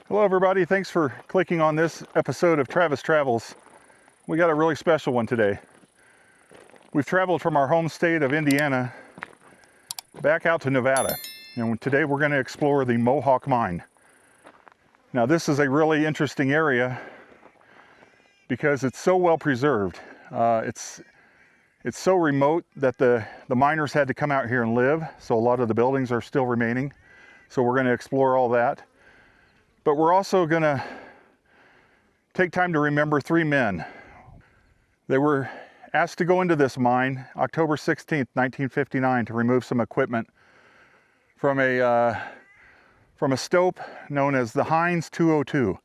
Hello everybody, thanks for clicking on this episode of Travis Travels. We got a really special one today. We've traveled from our home state of Indiana back out to Nevada, and today we're going to explore the Mohawk Mine. Now this is a really interesting area because it's so well preserved. It's so remote that the miners had to come out here and live, so a lot of the buildings are still remaining. So we're going to explore all that. But we're also going to take time to remember three men. They were asked to go into this mine October 16th, 1959 to remove some equipment from a stope known as the Hines 202.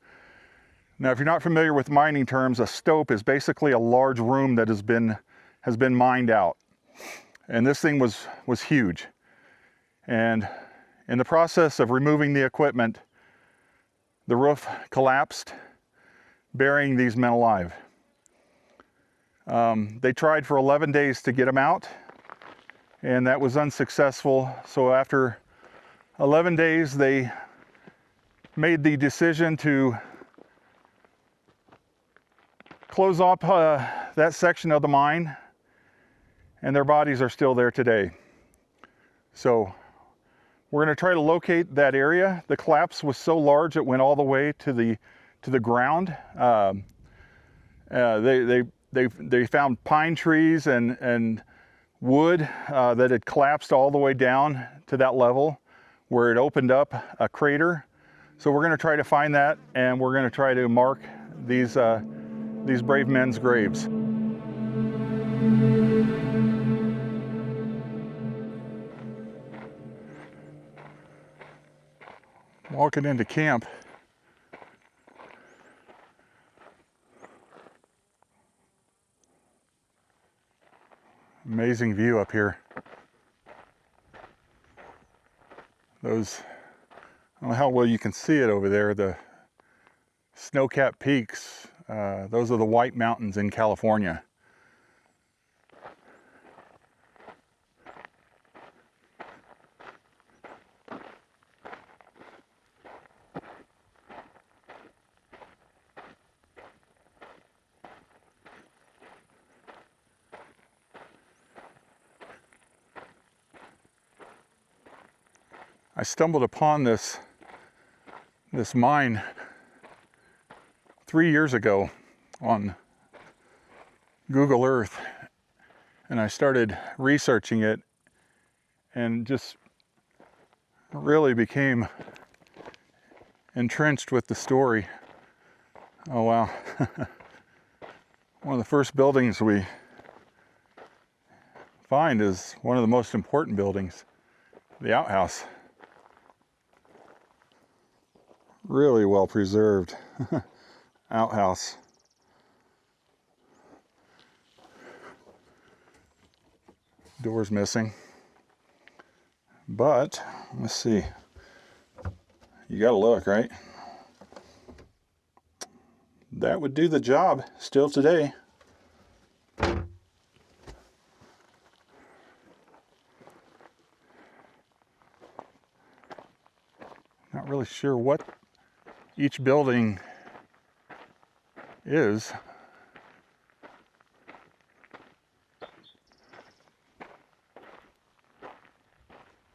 Now, if you're not familiar with mining terms, a stope is basically a large room that has been mined out. And this thing was huge. And in the process of removing the equipment, the roof collapsed, burying these men alive. They tried for 11 days to get them out, and that was unsuccessful. So after 11 days, they made the decision to close off that section of the mine, and their bodies are still there today. So we're going to try to locate that area. The collapse was so large it went all the way to the ground. They found pine trees and wood that had collapsed all the way down to that level where it opened up a crater. So we're going to try to find that, and we're going to try to mark these brave men's graves. Walking into camp. Amazing view up here. Those, I don't know how well you can see it over there, the snow-capped peaks. Those are the White Mountains in California. I stumbled upon this mine 3 years ago on Google Earth, and I started researching it and just really became entrenched with the story. Oh wow. One of the first buildings we find is one of the most important buildings, the outhouse. Really well preserved outhouse. Doors missing. But let's see. You gotta look, right? That would do the job still today. Not really sure what each building is.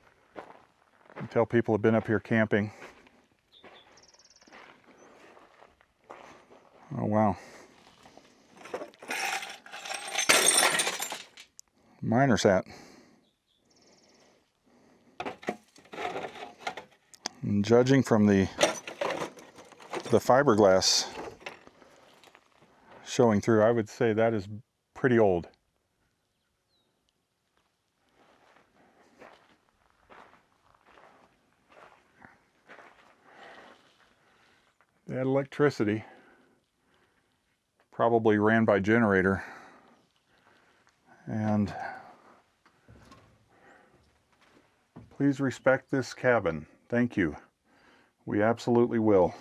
You can tell people have been up here camping. Oh wow. Miner's hat. And judging from the fiberglass showing through, I would say that is pretty old. They had electricity, probably ran by generator, and please respect this cabin. Thank you. We absolutely will.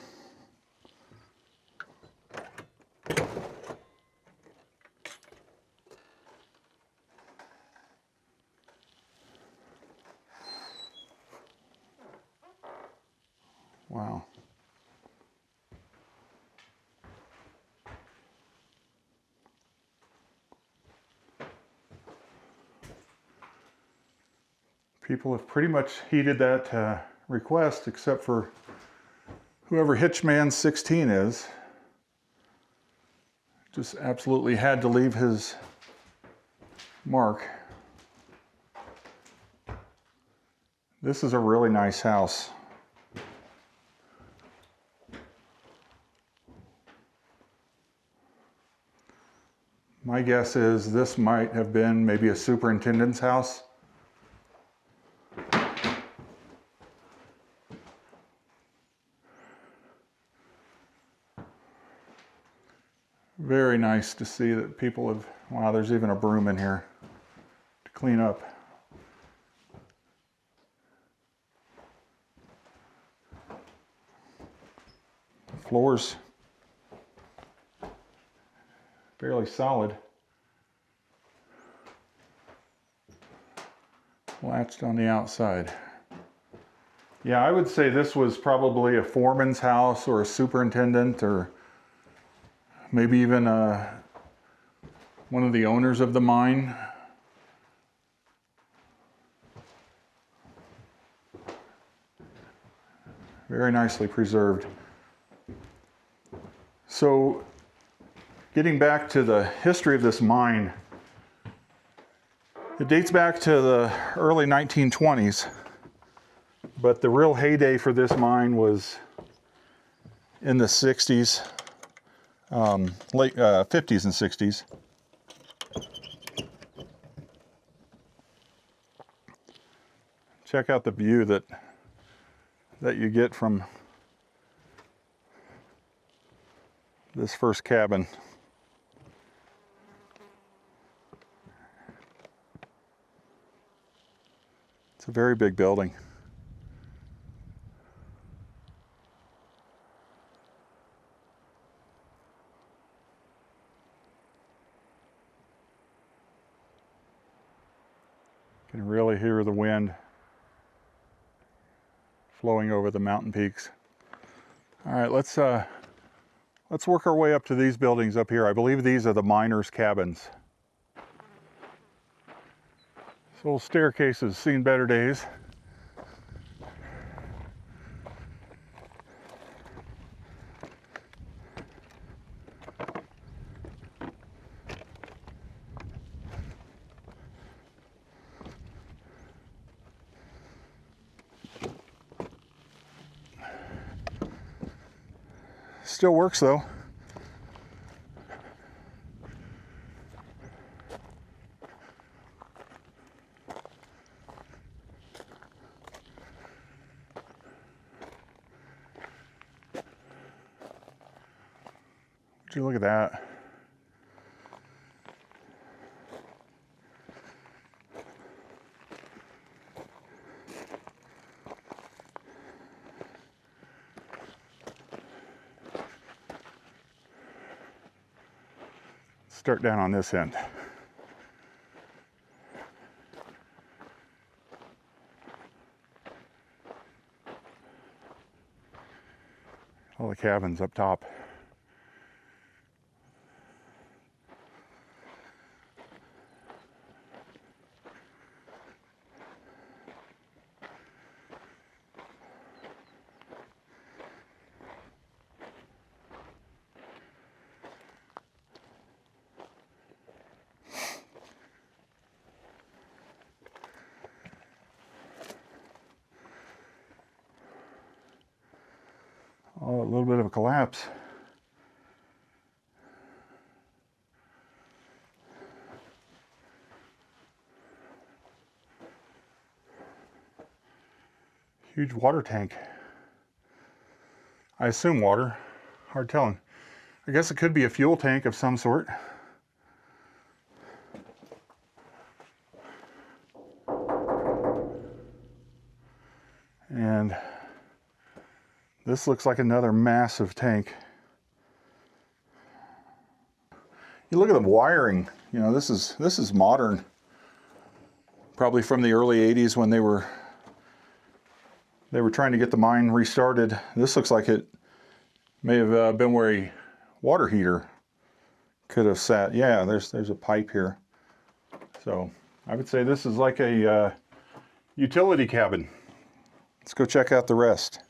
Wow. People have pretty much heeded that request, except for whoever Hitchman 16 is. Just absolutely had to leave his mark. This is a really nice house. My guess is this might have been maybe a superintendent's house. Very nice to see that people have, wow, there's even a broom in here to clean up. The floor's fairly solid. Latched on the outside. Yeah, I would say this was probably a foreman's house or a superintendent, or maybe even one of the owners of the mine. Very nicely preserved. So, getting back to the history of this mine, it dates back to the early 1920s, but the real heyday for this mine was in the 60s. Late 50s and 60s. Check out the view that you get from this first cabin. It's a very big building. You can really hear the wind flowing over the mountain peaks. All right, let's work our way up to these buildings up here. I believe these are the miners' cabins. This little staircase has seen better days. Still works though. Would you look at that? Start down on this end. All the cabins up top. Oh, a little bit of a collapse. Huge water tank. I assume water. Hard telling. I guess it could be a fuel tank of some sort. And this looks like another massive tank. You look at the wiring, you know, this is modern. Probably from the early 80s when they were trying to get the mine restarted. This looks like it may have been where a water heater could have sat. Yeah, there's a pipe here. So I would say this is like a utility cabin. Let's go check out the rest.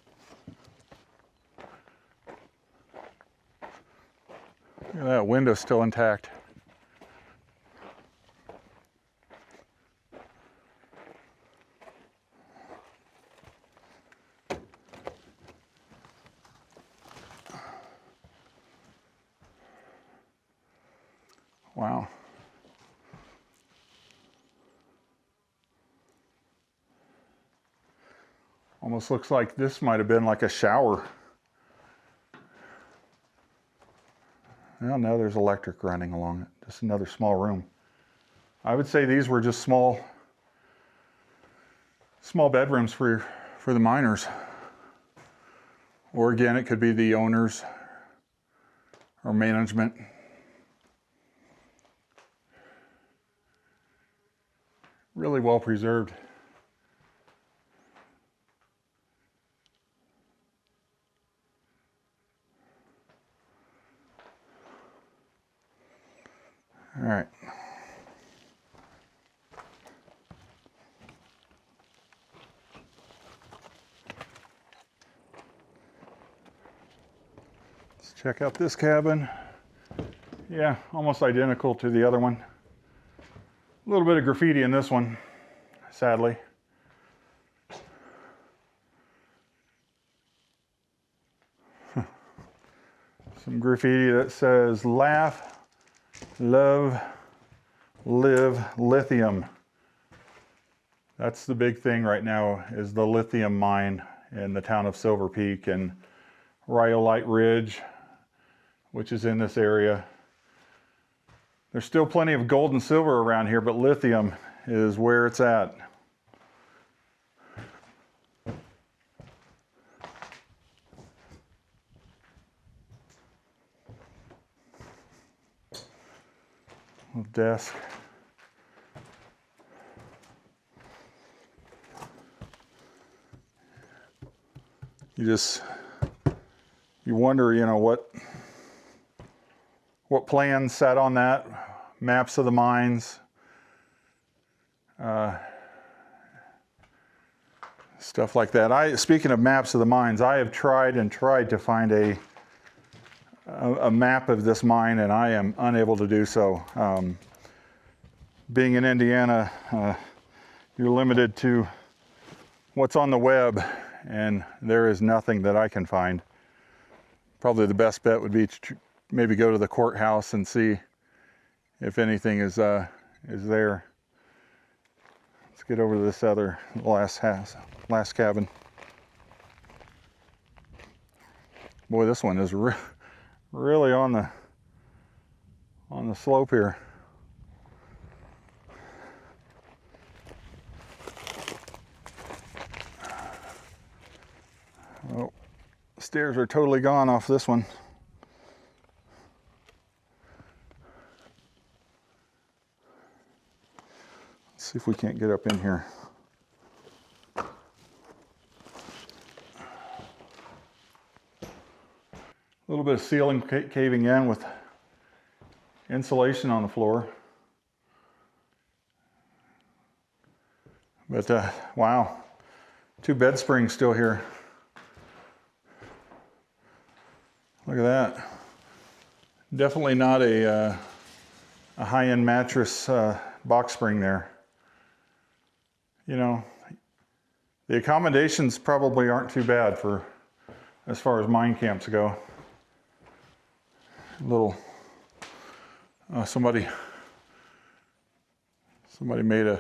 Look at that window still intact. Wow. Almost looks like this might have been like a shower. Well, no, there's electric running along it. Just another small room. I would say these were just small bedrooms for the miners. Or again, it could be the owners or management. Really well preserved. All right. Let's check out this cabin. Yeah, almost identical to the other one. A little bit of graffiti in this one, sadly. Some graffiti that says laugh, love, live, lithium. That's the big thing right now, is the lithium mine in the town of Silver Peak and Rhyolite Ridge, which is in this area. There's still plenty of gold and silver around here, but lithium is where it's at. Little desk. You wonder, you know, what plans sat on that, maps of the mines, stuff like that. Speaking of maps of the mines, I have tried to find a map of this mine, and I am unable to do so. Being in Indiana, you're limited to what's on the web, and there is nothing that I can find. Probably the best bet would be to maybe go to the courthouse and see if anything is there. Let's get over to this other last cabin. Boy, this one is really on the slope here. Oh, stairs are totally gone off this one. Let's see if we can't get up in here. A little bit of ceiling caving in with insulation on the floor. But wow, 2 bed springs still here. Look at that. Definitely not a high-end mattress box spring there. You know, the accommodations probably aren't too bad for as far as mine camps go. Little somebody made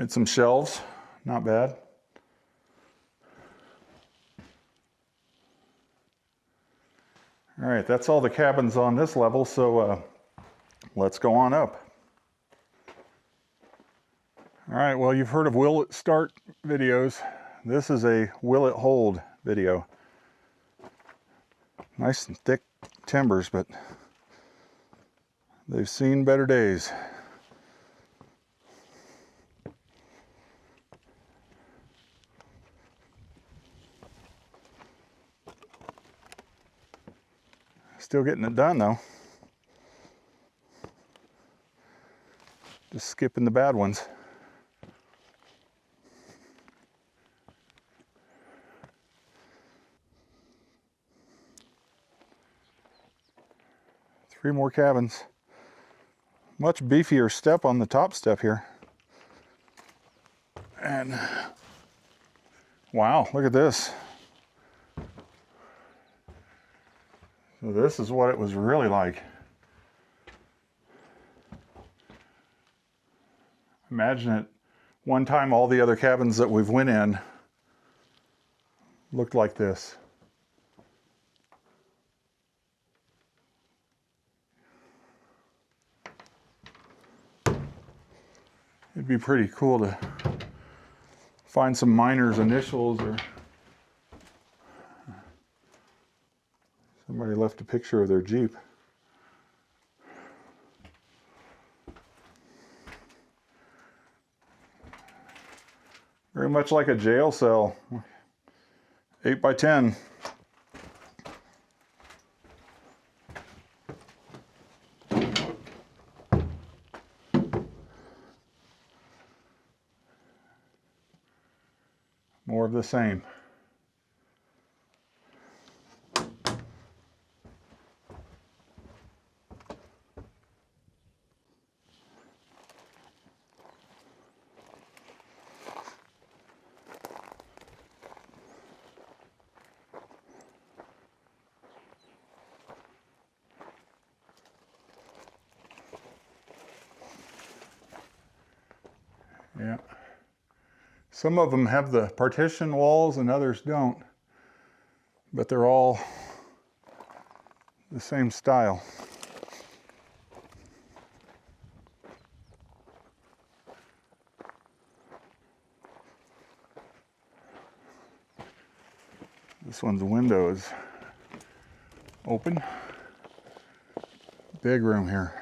some shelves, not bad. All right, that's all the cabins on this level, so let's go on up. All right, well, you've heard of will it start videos. This is a will it hold video. Nice and thick timbers, but they've seen better days. Still getting it done though. Just skipping the bad ones. 3 more cabins. Much beefier step on the top step here. And wow, look at this. So this is what it was really like. Imagine it, one time all the other cabins that we've went in looked like this. It'd be pretty cool to find some miners' initials, or somebody left a picture of their Jeep. Very much like a jail cell, 8 by 10. More of the same. Yeah. Some of them have the partition walls and others don't, but they're all the same style. This one's window is open. Big room here.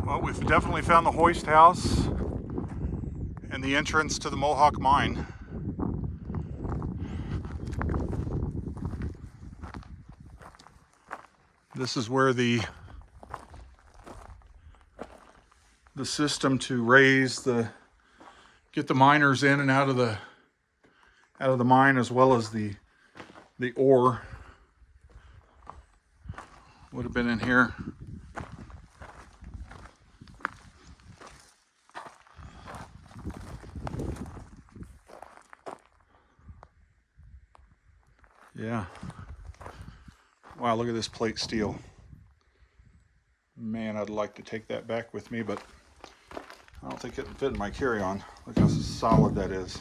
Well, we've definitely found the Hoist house and the entrance to the Mohawk Mine. This is where the system to raise get the miners in and out of the mine, as well as the ore, would have been in here. Yeah. Wow, look at this plate steel. Man, I'd like to take that back with me, but I don't think it would fit in my carry-on. Look how solid that is.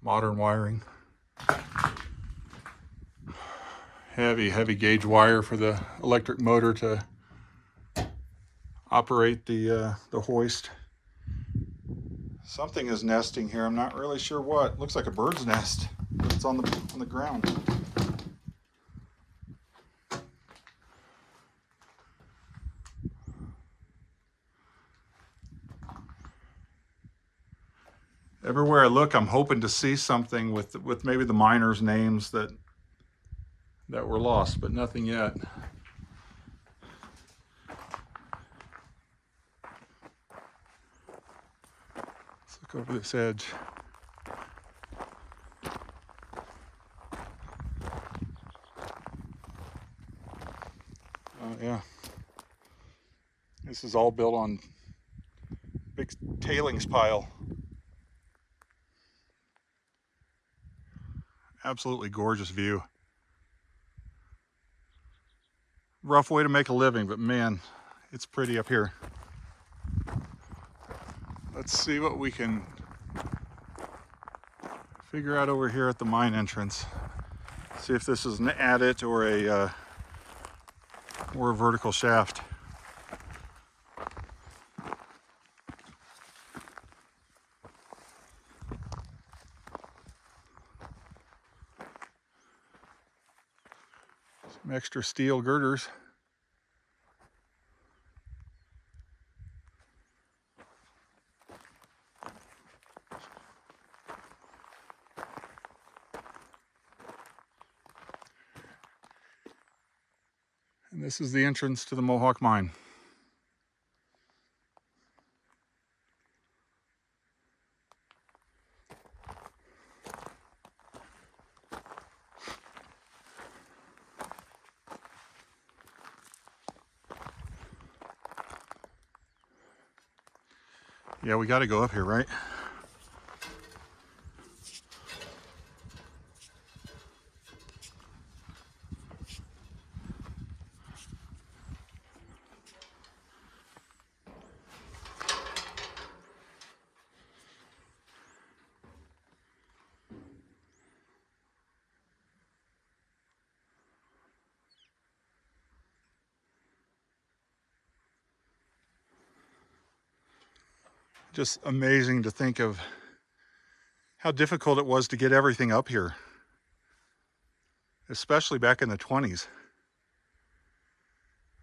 Modern wiring. Heavy gauge wire for the electric motor to operate the hoist. Something is nesting here. I'm not really sure what. Looks like a bird's nest, but it's on the ground. Everywhere I look, I'm hoping to see something with maybe the miners' names that were lost, but nothing yet. Let's look over this edge. Oh yeah. This is all built on big tailings pile. Absolutely gorgeous view. Rough way to make a living, but man, it's pretty up here. Let's see what we can figure out over here at the mine entrance. See if this is an adit or a vertical shaft. Some extra steel girders. And This is the entrance to the Mohawk Mine. Yeah, we got to go up here, right? Just amazing to think of how difficult it was to get everything up here, especially back in the 20s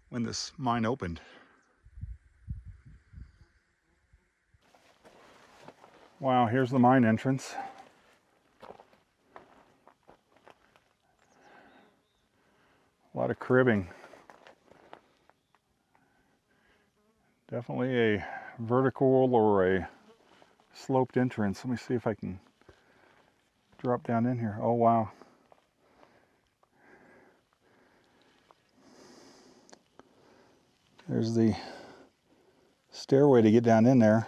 when this mine opened. Wow, here's the mine entrance. A lot of cribbing. Definitely a vertical or a sloped entrance. Let me see if I can drop down in here. Oh, wow. There's the stairway to get down in there.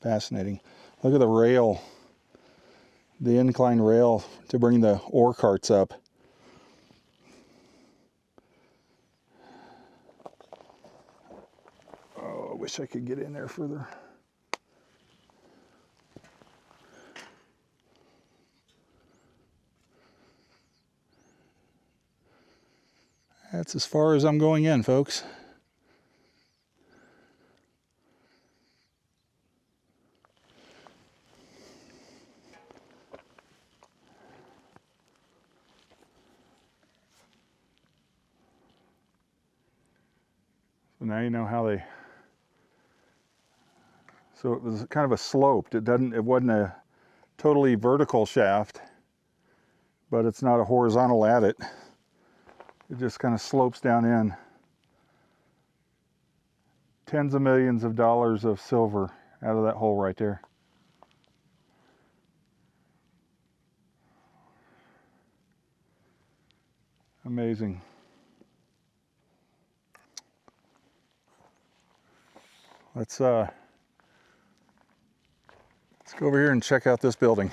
Fascinating. Look at the rail, the incline rail to bring the ore carts up. Oh, I wish I could get in there further. That's as far as I'm going in, folks. So now you know how they. So it was kind of a sloped. It wasn't a totally vertical shaft, but it's not a horizontal adit. It just kind of slopes down in. Tens of millions of dollars of silver out of that hole right there. Amazing. Let's go over here and check out this building.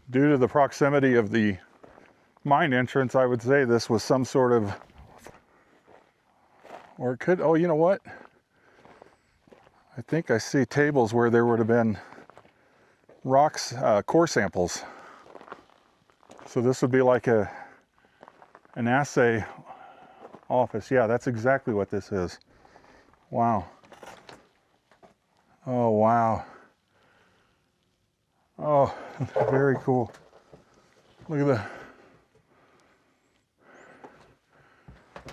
Due to the proximity of the mine entrance, I would say this was some sort of, or it could, oh, you know what? I think I see tables where there would have been rocks, core samples. So this would be like an assay office. Yeah, that's exactly what this is. Wow. Oh, wow. Oh, very cool. Look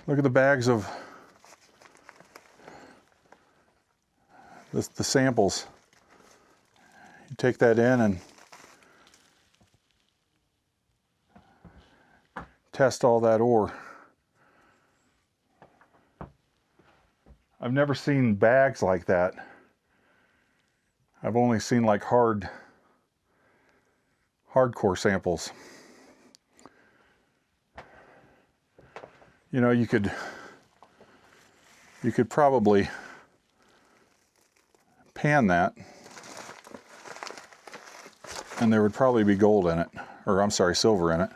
at the bags of the samples. You take that in and test all that ore. I've never seen bags like that. I've only seen like hardcore samples. You know, you could probably pan that and there would probably be gold in it, or I'm sorry, silver in it.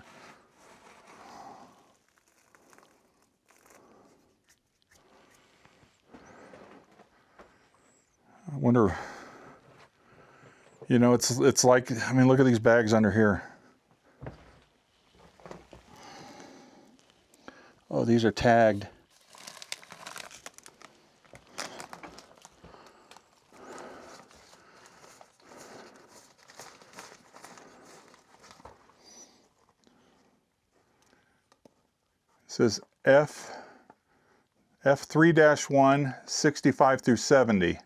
I wonder, you know, it's like, I mean, look at these bags under here. Oh, these are tagged. It says F3-1, 65 through 70.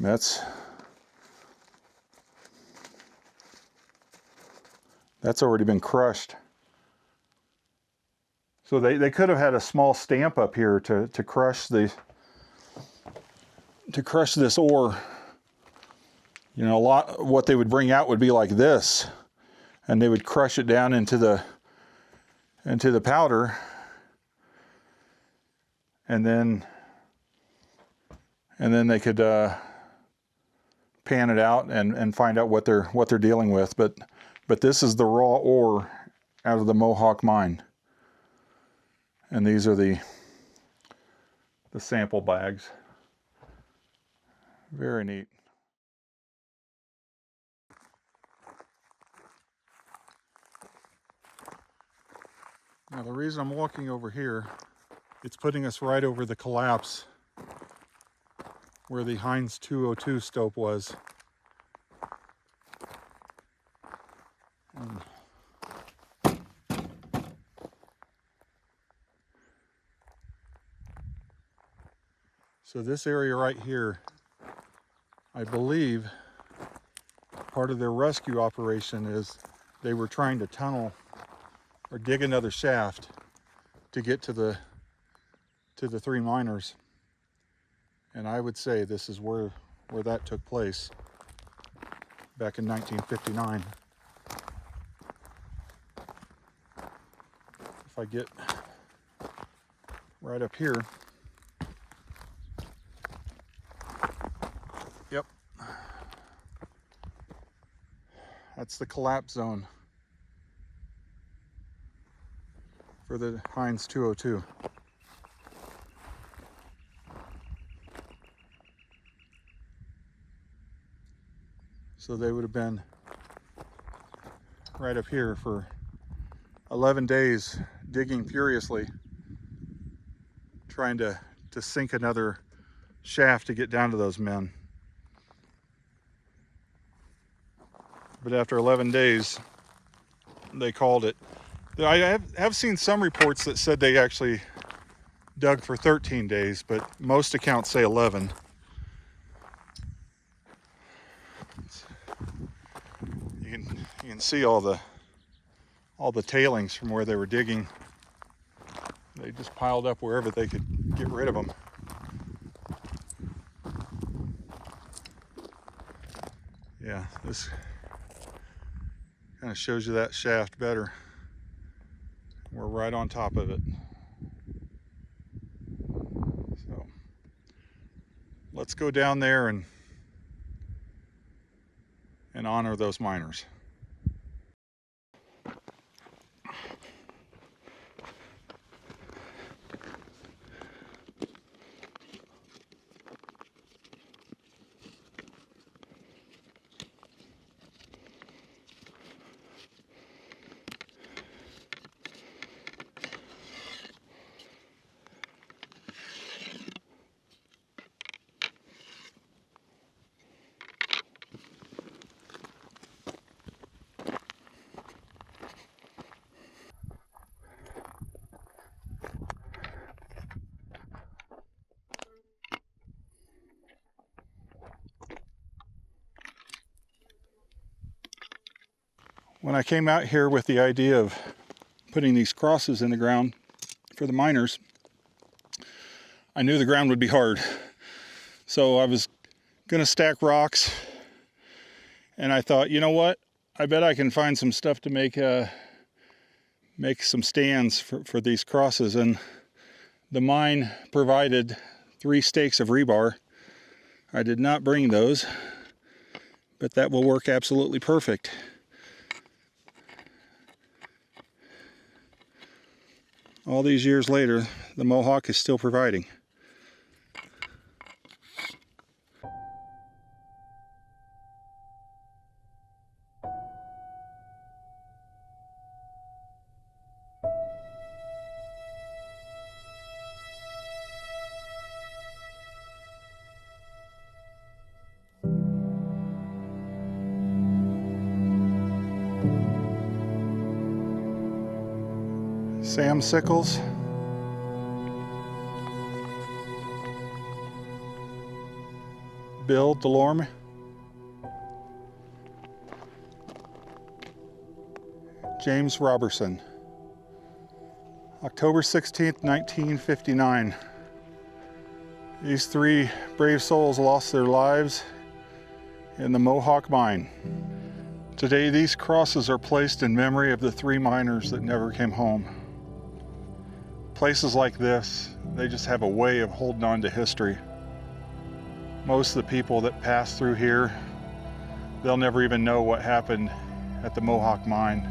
That's already been crushed. So they could have had a small stamp up here to crush this ore. You know, what they would bring out would be like this, and they would crush it down into the powder, and then they could pan it out and find out what they're dealing with. But this is the raw ore out of the Mohawk Mine. And these are the sample bags. Very neat. Now the reason I'm walking over here, it's putting us right over the collapse where the Heinz 202 stope was. So this area right here, I believe part of their rescue operation is they were trying to tunnel or dig another shaft to get to the three miners. And I would say this is where that took place back in 1959. If I get right up here, yep, that's the collapse zone for the Heinz 202. So they would have been right up here for 11 days digging furiously, trying to sink another shaft to get down to those men. But after 11 days, they called it. I have seen some reports that said they actually dug for 13 days, but most accounts say 11. You can see all the tailings from where they were digging. They just piled up wherever they could get rid of them. Yeah, this kind of shows you that shaft better. We're right on top of it. So let's go down there and honor those miners. When I came out here with the idea of putting these crosses in the ground for the miners, I knew the ground would be hard. So I was gonna stack rocks, and I thought, you know what? I bet I can find some stuff to make some stands for these crosses. And the mine provided 3 stakes of rebar. I did not bring those, but that will work absolutely perfect. All these years later, the Mohawk is still providing. Sam Sickles. Bill Delorme. James Roberson. October 16th, 1959. These three brave souls lost their lives in the Mohawk Mine. Today, these crosses are placed in memory of the three miners that never came home. Places like this, they just have a way of holding on to history. Most of the people that pass through here, they'll never even know what happened at the Mohawk Mine.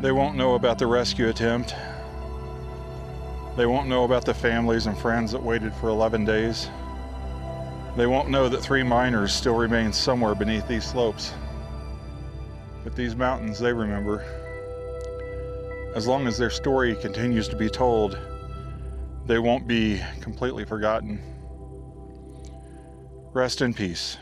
They won't know about the rescue attempt. They won't know about the families and friends that waited for 11 days. They won't know that three miners still remain somewhere beneath these slopes. But these mountains, they remember. As long as their story continues to be told, they won't be completely forgotten. Rest in peace.